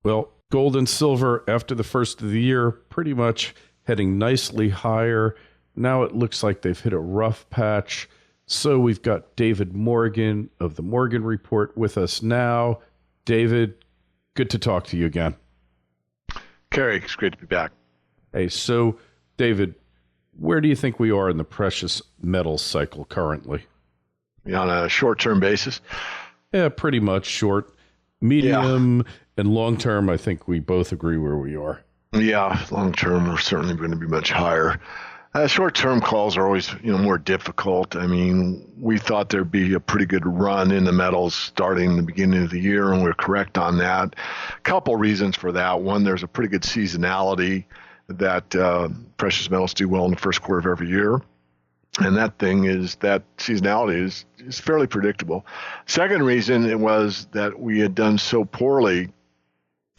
Well, gold and silver after the first of the year, pretty much heading nicely higher. Now it looks like they've hit a rough patch. So we've got David Morgan of the Morgan Report with us now. David, good to talk to you again. Kerry, it's great to be back. Hey, so David, where do you think we are in the precious metals cycle currently? On a short-term basis? Yeah, pretty much short. Medium and long-term, I think we both agree where we are. Yeah, long-term, we're certainly going to be much higher. Short-term calls are always, more difficult. I mean, we thought there'd be a pretty good run in the metals starting the beginning of the year, and we're correct on that. A couple reasons for that. One, there's a pretty good seasonality that precious metals do well in the first quarter of every year. And that seasonality is fairly predictable. Second reason it was that we had done so poorly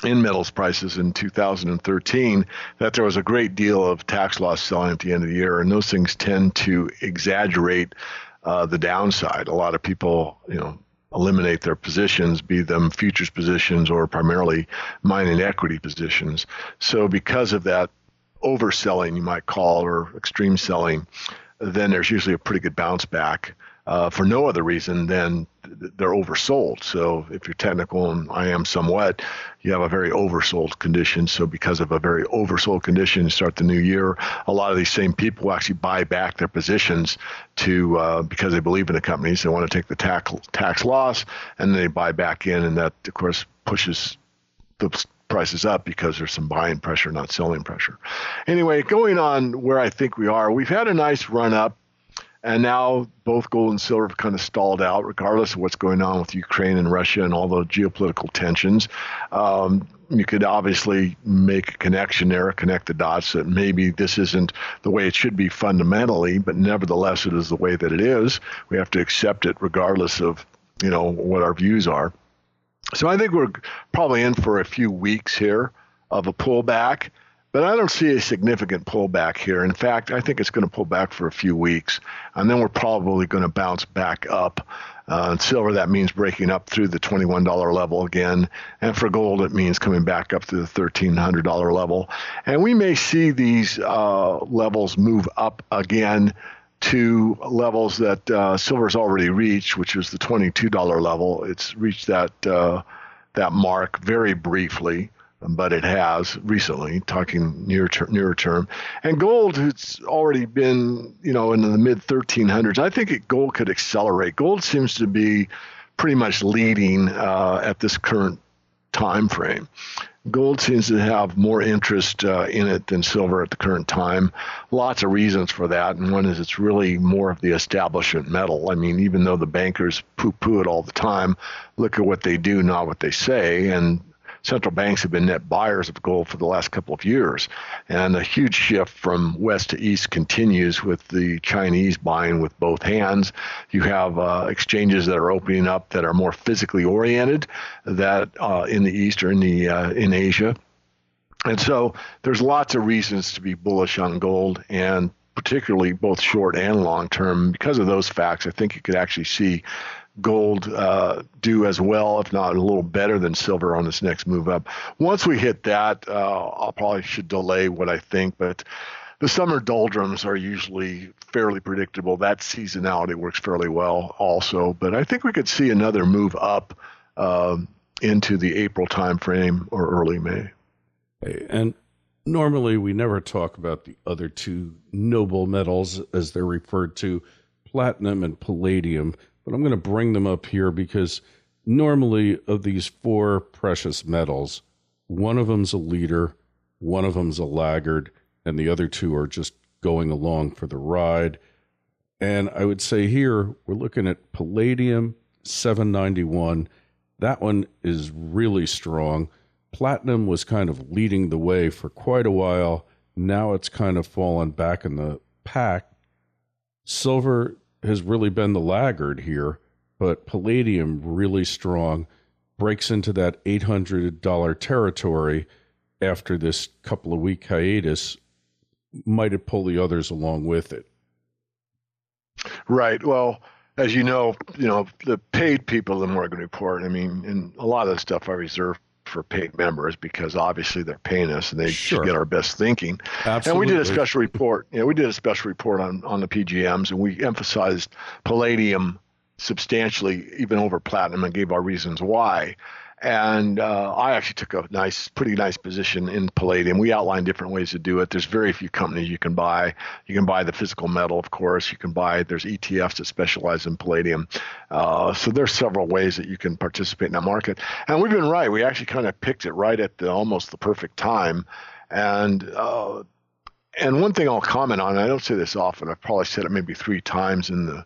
in metals prices in 2013 that there was a great deal of tax loss selling at the end of the year, and those things tend to exaggerate the downside. A lot of people, eliminate their positions, be them futures positions or primarily mining equity positions. So because of that overselling, you might call, or extreme selling, then there's usually a pretty good bounce back for no other reason than they're oversold. So if you're technical, and I am somewhat, you have a very oversold condition. So because of a very oversold condition, you start the new year, a lot of these same people will actually buy back their positions because they believe in the companies. They want to take the tax loss, and then they buy back in, and that, of course, pushes the prices up because there's some buying pressure, not selling pressure. Anyway, going on where I think we are, we've had a nice run up, and now both gold and silver have kind of stalled out, regardless of what's going on with Ukraine and Russia and all the geopolitical tensions. You could obviously make a connection there, connect the dots that maybe this isn't the way it should be fundamentally, but nevertheless, it is the way that it is. We have to accept it regardless of, what our views are. So I think we're probably in for a few weeks here of a pullback, but I don't see a significant pullback here. In fact, I think it's going to pull back for a few weeks, and then we're probably going to bounce back up. In silver, that means breaking up through the $21 level again, and for gold, it means coming back up to the $1,300 level. And we may see these levels move up again to levels that silver's already reached, which is the $22 level. It's reached that mark very briefly, but it has recently, talking nearer term. And gold, it's already been, in the mid 1300s. I think gold could accelerate. Gold seems to be pretty much leading at this current time frame. Gold seems to have more interest in it than silver at the current time. Lots of reasons for that, and one is it's really more of the establishment metal. I mean, even though the bankers poo-poo it all the time, look at what they do, not what they say, and central banks have been net buyers of gold for the last couple of years. And a huge shift from west to east continues with the Chinese buying with both hands. You have exchanges that are opening up that are more physically oriented, that in the east or in Asia. And so there's lots of reasons to be bullish on gold, and particularly both short and long term. Because of those facts, I think you could actually see gold do as well, if not a little better than silver on this next move up. Once we hit that, I'll probably should delay what I think, but the summer doldrums are usually fairly predictable. That seasonality works fairly well also, but I think we could see another move up into the April timeframe or early May. And normally we never talk about the other two noble metals, as they're referred to, platinum and palladium, but I'm going to bring them up here because normally of these four precious metals, one of them's a leader, one of them's a laggard, and the other two are just going along for the ride. And I would say here we're looking at palladium, 791. That one is really strong. Platinum was kind of leading the way for quite a while. Now it's kind of fallen back in the pack. Silver has really been the laggard here, but palladium really strong, breaks into that $800 territory after this couple of week hiatus. Might it pull the others along with it? Right. Well, as you know, the paid people of the Morgan Report, I mean, and a lot of the stuff I reserve for paid members because obviously they're paying us and they should get Sure. our best thinking. And we did a Absolutely. special report. We did a special report on the PGMs, and we emphasized palladium substantially, even over platinum, and gave our reasons why. And I actually took a pretty nice position in palladium. We outlined different ways to do it. There's very few companies you can buy. You can buy the physical metal, of course. There's ETFs that specialize in palladium. So there's several ways that you can participate in that market. And we've been right. We actually kind of picked it right at almost the perfect time. And one thing I'll comment on, and I don't say this often, I've probably said it maybe 3 times in the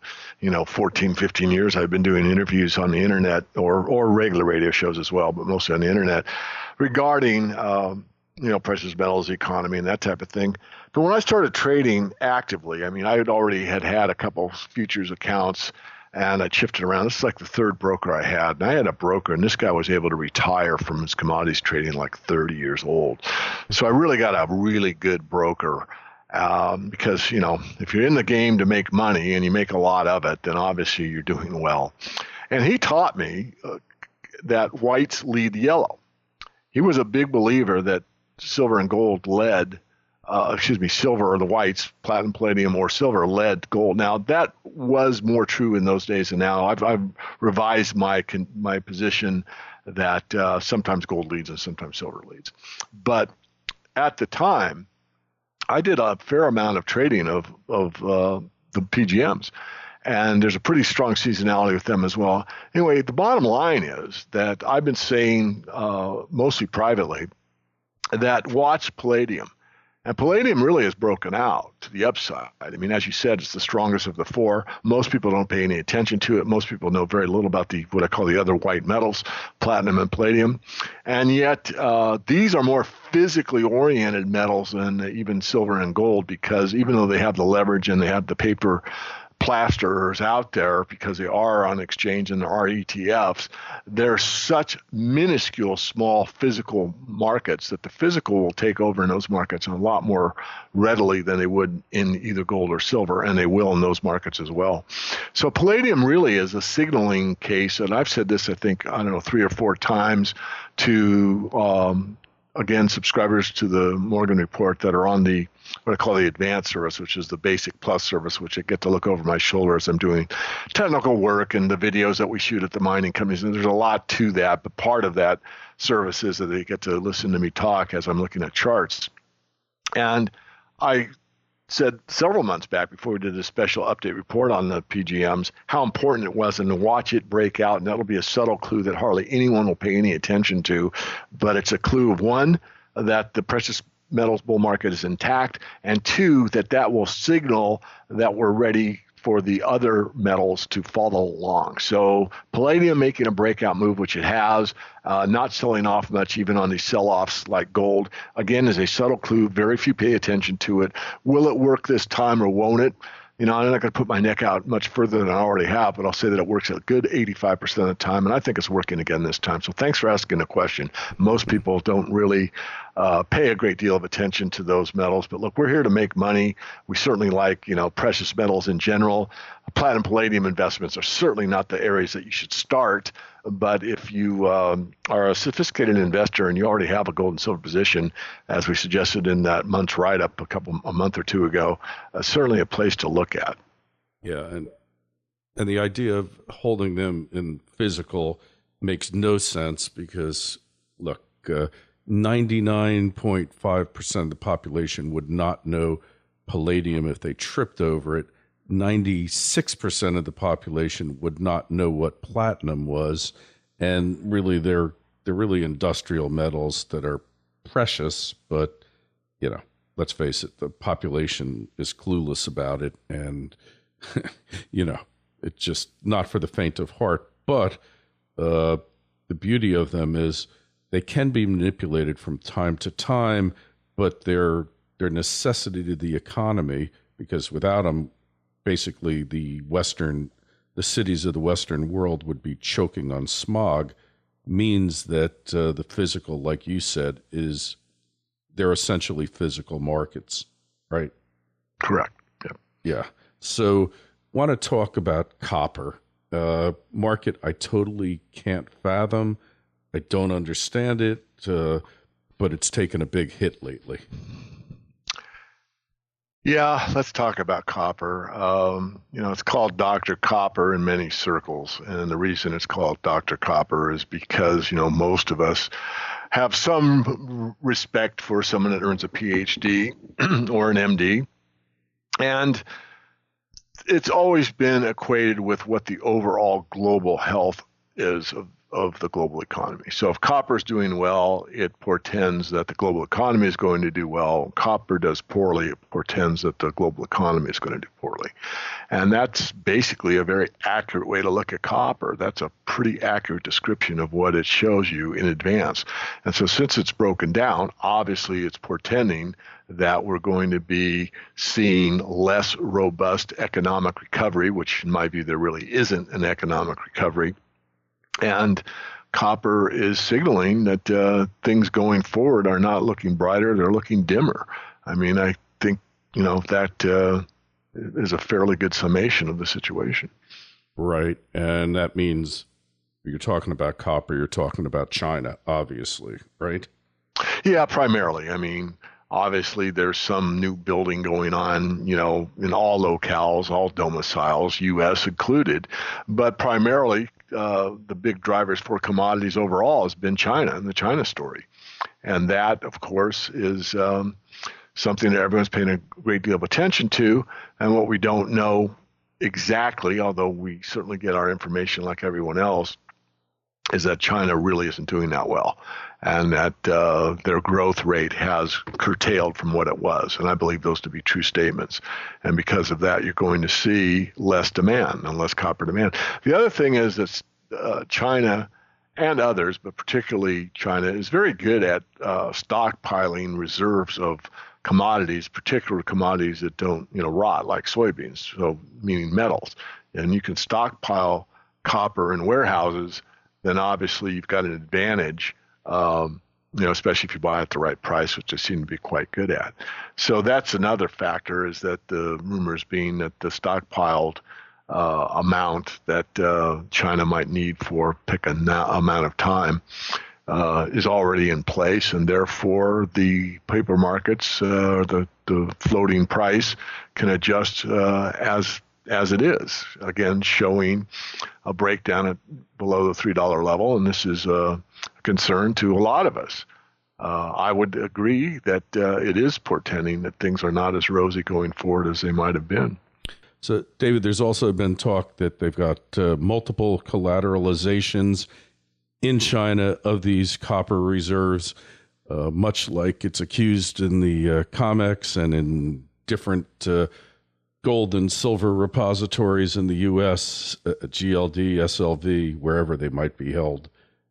14, 15 years I've been doing interviews on the internet or regular radio shows as well, but mostly on the internet regarding precious metals, the economy, and that type of thing. But when I started trading actively, I mean, I had a couple futures accounts, and I shifted around. This is like the 3rd broker I had. And I had a broker, and this guy was able to retire from his commodities trading like 30 years old. So I really got a really good broker because, if you're in the game to make money and you make a lot of it, then obviously you're doing well. And he taught me that whites lead yellow. He was a big believer that silver and gold led silver or the whites, platinum, palladium, or silver led gold. Now that was more true in those days, and now I've revised my position that sometimes gold leads and sometimes silver leads. But at the time, I did a fair amount of trading of the PGMs, and there's a pretty strong seasonality with them as well. Anyway, the bottom line is that I've been saying mostly privately that watch palladium. And palladium really has broken out to the upside. I mean, as you said, it's the strongest of the 4. Most people don't pay any attention to it. Most people know very little about what I call the other white metals, platinum and palladium. And yet, these are more physically oriented metals than even silver and gold, because even though they have the leverage and they have the paper plasterers out there because they are on exchange and there are ETFs, they're such minuscule, small physical markets that the physical will take over in those markets a lot more readily than they would in either gold or silver, and they will in those markets as well. So palladium really is a signaling case, and I've said this, I think, 3 or 4 times to, again, subscribers to the Morgan Report that are on what I call the advanced service, which is the basic plus service, which I get to look over my shoulder as I'm doing technical work and the videos that we shoot at the mining companies. And there's a lot to that, but part of that service is that they get to listen to me talk as I'm looking at charts. And I said several months back, before we did a special update report on the PGMs, how important it was, and to watch it break out. And that'll be a subtle clue that hardly anyone will pay any attention to, but it's a clue of, 1, that the precious metals bull market is intact, and 2, that will signal that we're ready for the other metals to follow along. So palladium making a breakout move, which it has, not selling off much even on these sell-offs like gold, again, is a subtle clue. Very few pay attention to it. Will it work this time or won't it? I'm not going to put my neck out much further than I already have, but I'll say that it works a good 85% of the time, and I think it's working again this time. So thanks for asking the question. Most people don't really pay a great deal of attention to those metals, but look, we're here to make money. We certainly like, precious metals in general. Platinum, palladium investments are certainly not the areas that you should start, but if you are a sophisticated investor and you already have a gold and silver position, as we suggested in that month's write-up a month or 2 ago, certainly a place to look at. Yeah, and the idea of holding them in physical makes no sense because, look, 99.5% of the population would not know palladium if they tripped over it. 96% of the population would not know what platinum was, and really they're really industrial metals that are precious, but let's face it, the population is clueless about it, and it's just not for the faint of heart. But the beauty of them is they can be manipulated from time to time, but they're necessity to the economy, because without them, basically the cities of the Western world would be choking on smog. Means that the physical, like you said, they're essentially physical markets, right? Correct. Yeah. Yeah. So want to talk about copper. Market I totally can't fathom. I don't understand it, but it's taken a big hit lately. Yeah, let's talk about copper. It's called Dr. Copper in many circles. And the reason it's called Dr. Copper is because, most of us have some respect for someone that earns a PhD or an MD. And it's always been equated with what the overall global health is of the global economy. So if copper is doing well, it portends that the global economy is going to do well. Copper does poorly, it portends that the global economy is going to do poorly. And that's basically a very accurate way to look at copper. That's a pretty accurate description of what it shows you in advance. And so since it's broken down, obviously it's portending that we're going to be seeing less robust economic recovery, which in my view there really isn't an economic recovery. And copper is signaling that things going forward are not looking brighter, they're looking dimmer. I mean, I think, that is a fairly good summation of the situation. Right. And that means you're talking about copper, you're talking about China, obviously, right? Yeah, primarily. I mean, obviously there's some new building going on, in all locales, all domiciles, U.S. included, but primarily the big drivers for commodities overall has been China and the China story. And that, of course, is something that everyone's paying a great deal of attention to. And what we don't know exactly, although we certainly get our information like everyone else, is that China really isn't doing that well, and that their growth rate has curtailed from what it was. And I believe those to be true statements. And because of that, you're going to see less demand and less copper demand. The other thing is that China and others, but particularly China, is very good at stockpiling reserves of commodities, particular commodities that don't rot, like soybeans, so meaning metals. And you can stockpile copper in warehouses, then obviously you've got an advantage, especially if you buy at the right price, which they seem to be quite good at. So that's another factor, is that the rumors being that the stockpiled amount that China might need for pick an amount of time is already in place, and therefore the paper markets, the floating price, can adjust as it is, again showing a breakdown at below the $3 level, and this is a concern to a lot of us. I would agree that it is portending that things are not as rosy going forward as they might have been. So, David, there's also been talk that they've got multiple collateralizations in China of these copper reserves, much like it's accused in the COMEX and in different gold and silver repositories in the U.S., GLD, SLV, wherever they might be held.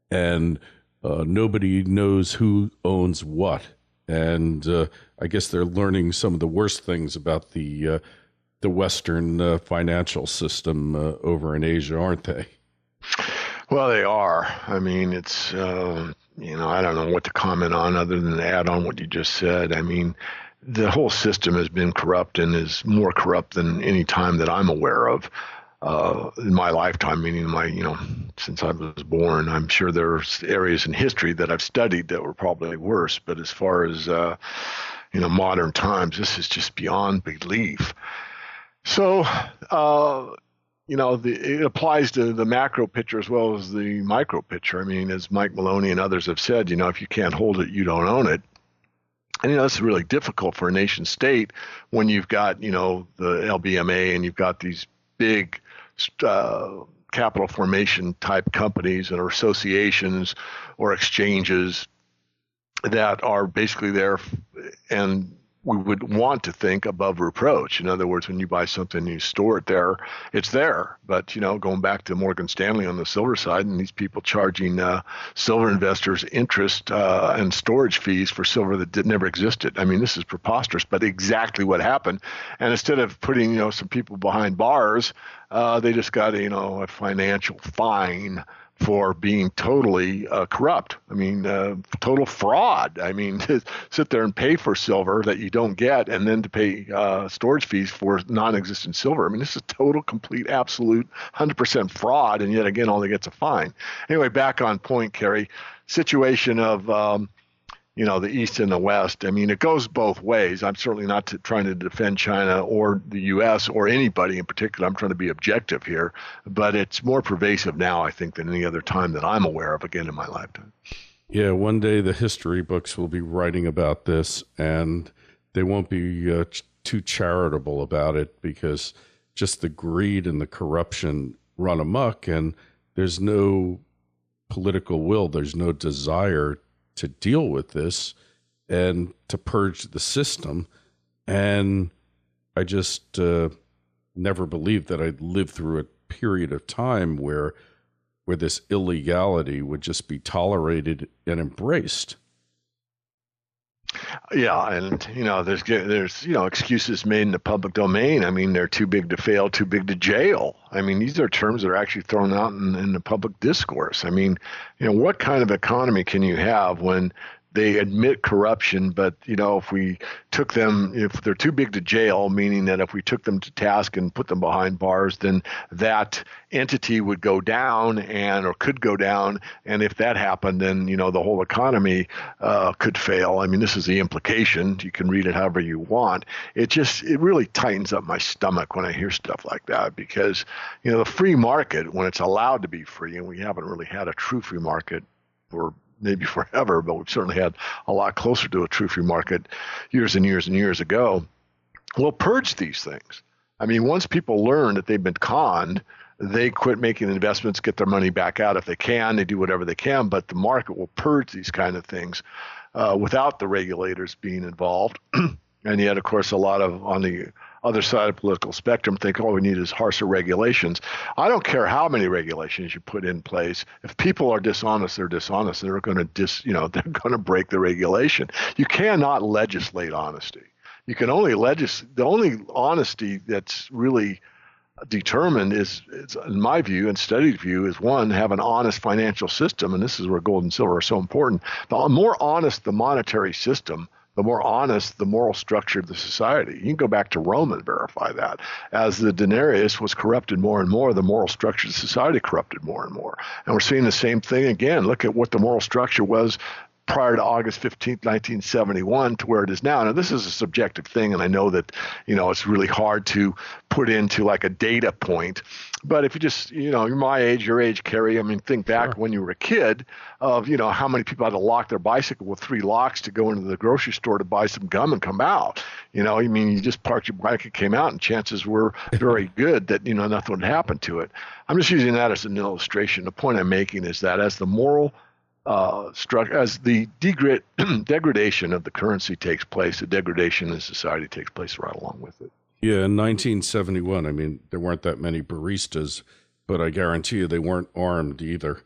And nobody knows who owns what. And I guess they're learning some of the worst things about the Western financial system over in Asia, aren't they? Well, they are. I mean, it's, I don't know what to comment on other than to add on what you just said. I mean, the whole system has been corrupt and is more corrupt than any time that I'm aware of in my lifetime, meaning since I was born. I'm sure there's areas in history that I've studied that were probably worse. But as far as, modern times, this is just beyond belief. So, it applies to the macro picture as well as the micro picture. I mean, as Mike Maloney and others have said, if you can't hold it, you don't own it. And, it's really difficult for a nation state when you've got, the LBMA and you've got these big capital formation type companies or associations or exchanges that are basically there, and we would want to think above reproach. In other words, when you buy something, you store it there, it's there. But, going back to Morgan Stanley on the silver side, and these people charging silver investors interest and storage fees for silver that never existed. I mean, this is preposterous, but exactly what happened. And instead of putting, some people behind bars, they just got, a financial fine for being totally corrupt. I mean, total fraud. I mean, to sit there and pay for silver that you don't get, and then to pay storage fees for non-existent silver. I mean, this is total, complete, absolute, 100% fraud, and yet again, all they get's a fine. Anyway, back on point, Kerry. Situation of the East and the West. I mean, it goes both ways. I'm certainly not trying to defend China or the U.S. or anybody in particular. I'm trying to be objective here, but it's more pervasive now, I think, than any other time that I'm aware of, again, in my lifetime. Yeah, one day the history books will be writing about this, and they won't be too charitable about it, because just the greed and the corruption run amok, and there's no political will, there's no desire to deal with this and to purge the system. And I just never believed that I'd live through a period of time where this illegality would just be tolerated and embraced. Yeah, and there's excuses made in the public domain. I mean, they're too big to fail, too big to jail. I mean, these are terms that are actually thrown out in the public discourse. I mean, what kind of economy can you have when they admit corruption, but if we took them, if they're too big to jail, meaning that if we took them to task and put them behind bars, then that entity would go down or could go down. And if that happened, then the whole economy could fail. I mean, this is the implication. You can read it however you want. It really tightens up my stomach when I hear stuff like that, because the free market, when it's allowed to be free, and we haven't really had a true free market for maybe forever, but we've certainly had a lot closer to a true free market years and years and years ago, will purge these things. I mean, once people learn that they've been conned, they quit making investments, get their money back out if they can. They do whatever they can, but the market will purge these kind of things without the regulators being involved. And yet, of course, a lot of on the other side of the political spectrum think all we need is harsher regulations. I don't care how many regulations you put in place. If people are dishonest, they're dishonest. They're going to they're going to break the regulation. You cannot legislate honesty. You can only the only honesty that's really determined is, in my view and studied view, is one, have an honest financial system, and this is where gold and silver are so important. The more honest the monetary system, the more honest the moral structure of the society. You can go back to Rome and verify that. As the denarius was corrupted more and more, the moral structure of society corrupted more and more. And we're seeing the same thing again. Look at what the moral structure was prior to August 15th, 1971 to where it is now. Now, this is a subjective thing, and I know that, it's really hard to put into like a data point. But if you just, you're my age, your age, Kerry, I mean, think back when you were a kid of, how many people had to lock their bicycle with 3 locks to go into the grocery store to buy some gum and come out. I mean, you just parked your bike and came out, and chances were very good that, nothing would happen to it. I'm just using that as an illustration. The point I'm making is that as the moral structure, as the degradation of the currency takes place, the degradation of society takes place right along with it. Yeah, in 1971, I mean, there weren't that many baristas, but I guarantee you they weren't armed either.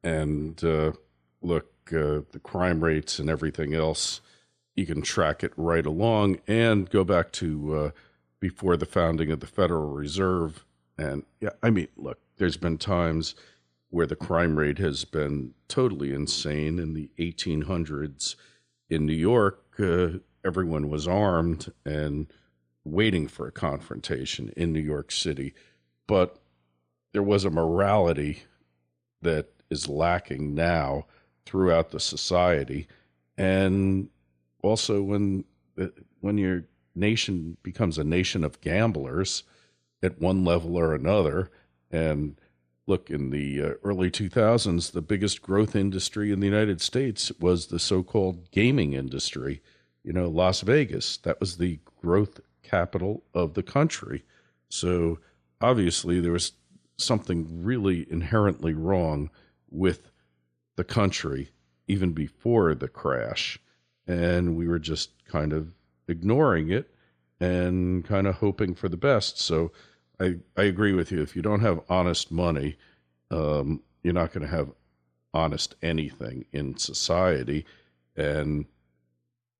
And look, the crime rates and everything else, you can track it right along and go back to before the founding of the Federal Reserve. And yeah, I mean, look, there's been times where the crime rate has been totally insane. In the 1800s in New York, everyone was armed and waiting for a confrontation in New York City. But there was a morality that is lacking now throughout the society. And also when your nation becomes a nation of gamblers at one level or another, and look, in the early 2000s, the biggest growth industry in the United States was the so-called gaming industry. Las Vegas, that was the growth capital of the country. So obviously there was something really inherently wrong with the country even before the crash. And we were just kind of ignoring it and kind of hoping for the best. So I agree with you. If you don't have honest money, you're not going to have honest anything in society. And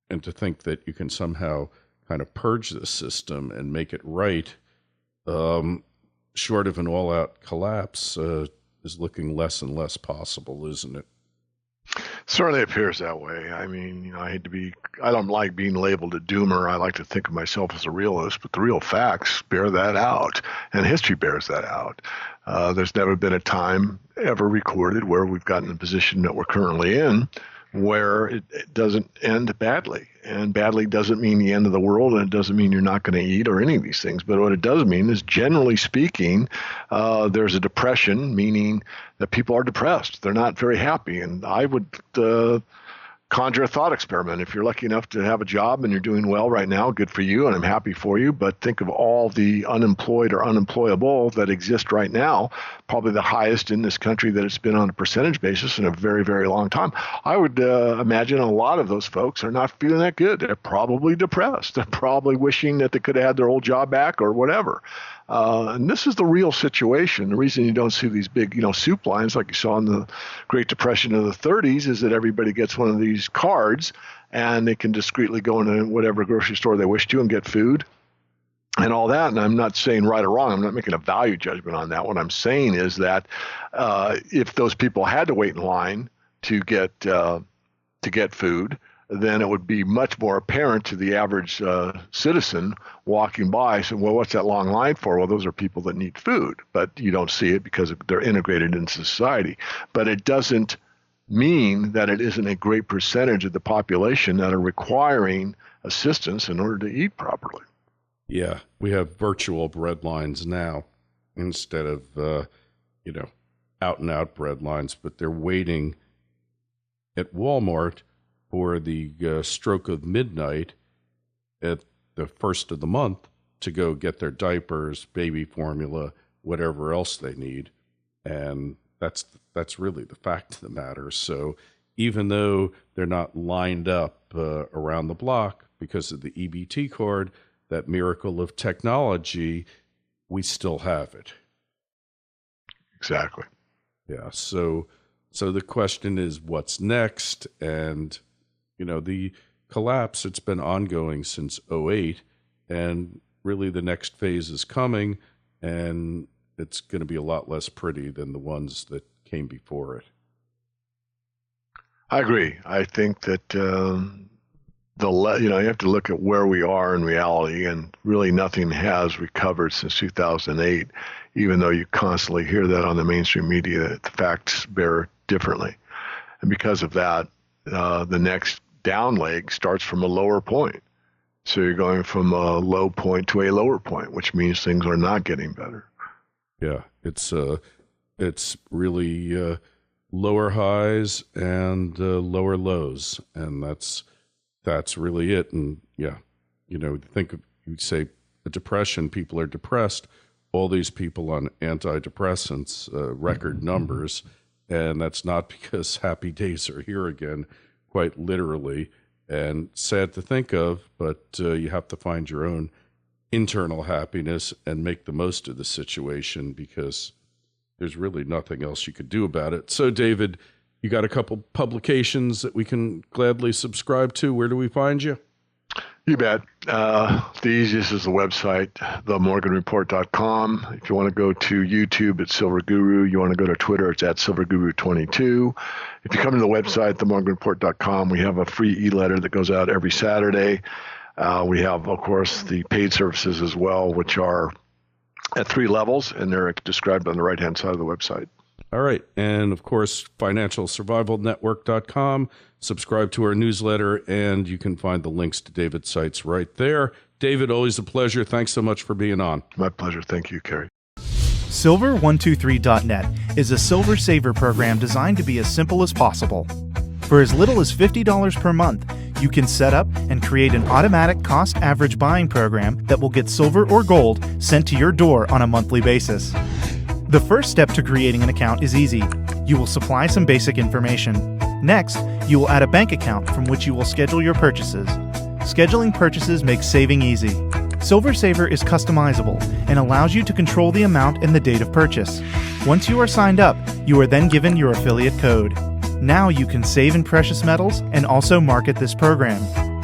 to think that you can somehow kind of purge the system and make it right, short of an all-out collapse, is looking less and less possible, isn't it? Certainly appears that way. I mean, I don't like being labeled a doomer. I like to think of myself as a realist, but the real facts bear that out, and history bears that out. There's never been a time ever recorded where we've gotten in the position that we're currently in where it doesn't end badly. And badly doesn't mean the end of the world, and it doesn't mean you're not going to eat or any of these things. But what it does mean is, generally speaking, there's a depression, meaning that people are depressed. They're not very happy. And I would conjure a thought experiment. If you're lucky enough to have a job and you're doing well right now, good for you, and I'm happy for you. But think of all the unemployed or unemployable that exist right now, probably the highest in this country that it's been on a percentage basis in a very, very long time. I would imagine a lot of those folks are not feeling that good. They're probably depressed. They're probably wishing that they could have had their old job back or whatever. And this is the real situation. The reason you don't see these big, soup lines like you saw in the Great Depression of the 30s is that everybody gets one of these cards and they can discreetly go into whatever grocery store they wish to and get food and all that. And I'm not saying right or wrong. I'm not making a value judgment on that. What I'm saying is that if those people had to wait in line to get food, then it would be much more apparent to the average citizen walking by saying, well, what's that long line for? Well, those are people that need food, but you don't see it because they're integrated into society. But it doesn't mean that it isn't a great percentage of the population that are requiring assistance in order to eat properly. Yeah, we have virtual bread lines now instead of, out and out bread lines, but they're waiting at Walmart for the stroke of midnight at the first of the month to go get their diapers, baby formula, whatever else they need. And that's really the fact of the matter. So even though they're not lined up around the block because of the EBT card, that miracle of technology, we still have it. Exactly. Yeah. So the question is, what's next? And the collapse, it's been ongoing since '08, and really the next phase is coming, and it's going to be a lot less pretty than the ones that came before it. I agree. I think that you have to look at where we are in reality, and really nothing has recovered since 2008, even though you constantly hear that on the mainstream media. The facts bear differently. And because of that, the next down leg starts from a lower point. So you're going from a low point to a lower point, which means things are not getting better. Yeah, it's really lower highs and lower lows, and that's really it. And yeah, think of, you say a depression, people are depressed, all these people on antidepressants, record numbers, and that's not because happy days are here again, quite literally, and sad to think of, but you have to find your own internal happiness and make the most of the situation, because there's really nothing else you could do about it. So, David, you got a couple publications that we can gladly subscribe to. Where do we find you? You bet. The easiest is the website, themorganreport.com. If you want to go to YouTube, it's Silver Guru. You want to go to Twitter, it's at SilverGuru22. If you come to the website, themorganreport.com, we have a free e-letter that goes out every Saturday. We have, of course, the paid services as well, which are at 3 levels, and they're described on the right-hand side of the website. All right. And, of course, financialsurvivalnetwork.com. Subscribe to our newsletter, and you can find the links to David's sites right there. David, always a pleasure. Thanks so much for being on. My pleasure. Thank you, Kerry. Silver123.net is a silver saver program designed to be as simple as possible. For as little as $50 per month, you can set up and create an automatic cost average buying program that will get silver or gold sent to your door on a monthly basis. The first step to creating an account is easy. You will supply some basic information. Next, you will add a bank account from which you will schedule your purchases. Scheduling purchases makes saving easy. Silver Saver is customizable and allows you to control the amount and the date of purchase. Once you are signed up, you are then given your affiliate code. Now you can save in precious metals and also market this program.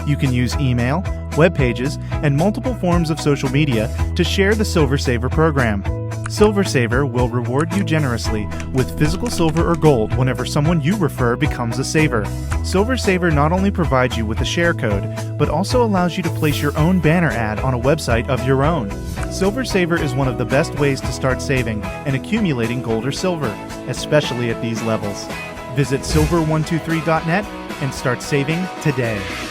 You can use email, web pages, and multiple forms of social media to share the Silver Saver program. Silver Saver will reward you generously with physical silver or gold whenever someone you refer becomes a saver. Silver Saver not only provides you with a share code, but also allows you to place your own banner ad on a website of your own. Silver Saver is one of the best ways to start saving and accumulating gold or silver, especially at these levels. Visit silver123.net and start saving today.